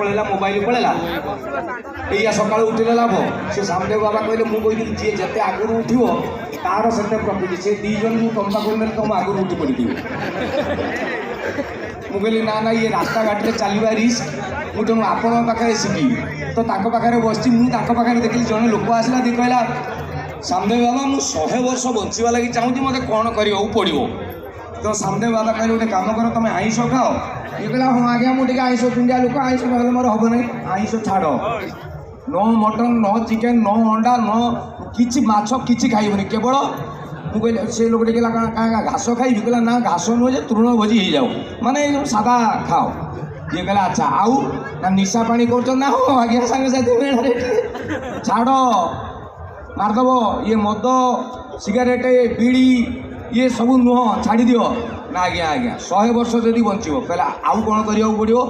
पड़ेगा मोबाइल पड़ेगा या सका उठे लाभ से सामदेव बाबा कहले मुझे जी जिते आगुरी उठो तार से प्रॉफिट से दी जन तुम पाक तुम आगुरी उठी पड़ी मुझे ना ना ये रास्ता घाट में चलवा रिस्क मुझे तेणु आपण पाखे शिखी तो पाखे बस मुझे देखिए जड़े लोक आसला दी कहला सामदेव बाबा मुझे 100 वर्ष बंचा लगी चाहूँगी मत कौन करा पड़ो तो सामदेव बाबा कहले गोटे कम कर तुम आईष खाओ ये कहला हाँ आज्ञा मुझे आईष पिंडिया लोक आईष ना मोर हम ना आईष छाड़ no mutton no chicken no अंडा नो किसी माछ किसी खाइबनी केवल मुझे से लोग कहला घास खाई कहला ना घास नुहे तृण भोजी हो जाओ माने सादा खाओ ये कहला अच्छा आउ ना निशा पानी कर ना हो आज्ञा सांगे साथी छाड़ मारदेव ये मद सिगारेट बीड़ी ये सब नुह छाड़ी दियो ना आज्ञा आज्ञा 100 वर्ष जदि बंचो कहला आउ कौन करा पड़ो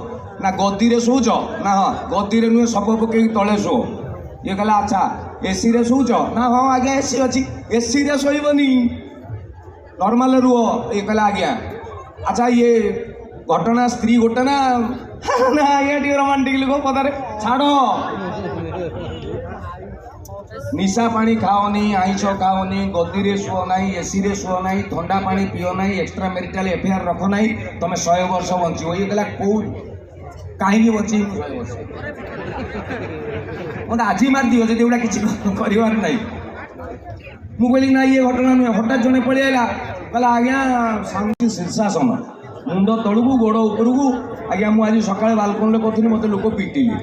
ना गदी रे शोच ना हाँ गदी रे नुहे सब पकई तले शो ये कहला अच्छा एसी रे शोच ना हाँ आज्ञा एसी अच्छी एसी रे शोबनी नॉर्मल रुह ये कहला आज्ञा अच्छा ये घटना स्त्री गोटे ना ना आज्ञा टी रोमांटिक लोक पदारे छाड़ निशा पानी खाओनी आईष खाओनी गदी रे शुओ ना एसी रे शुओ ना ठंडा पानी पिओ ना एक्सट्रा मैरिटाल एफआईआर रख ना तुम 100 वर्ष बंचो ये कहला कौ कहीं बचे 100 वर्ष मत आज मार दियो जो गुड़ा किसी करार ना मुझे ना ये घटना नुहे हठात जड़े पलि आला कहला आज्ञा शांति शीर्षासन मुंड तलू गोड़ उपरकू आज्ञा मुझे सकाଳେ बालकन करी मत लोक पिटिले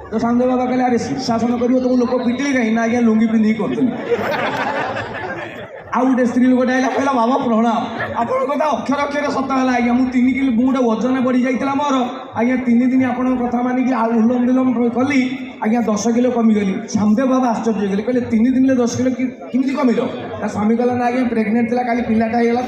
तो सामदेव बाबा कहले अरे शीर्षासन कर तुम लोक पिटिले कहीं ना आज्ञा लुंगी पिंधिक करूँ आउ गोटे स्त्री लोक कहला बाबा प्रणाम आपन कथा अक्षर अक्षर सत है आज्ञा मुझे 3 किलो गोटे वजन बढ़ी जाता मोर आज्ञा 3 दिन आप कथा मानिक उलम विलम कली आज्ञा 10 किलो कमीगली सामदेव बाबा आश्चर्य गले कहले 3 दिन में 10 किलो किमी कमिल स्वामी कहला ना आज्ञा प्रेगनेंट था काली पिलाटा हो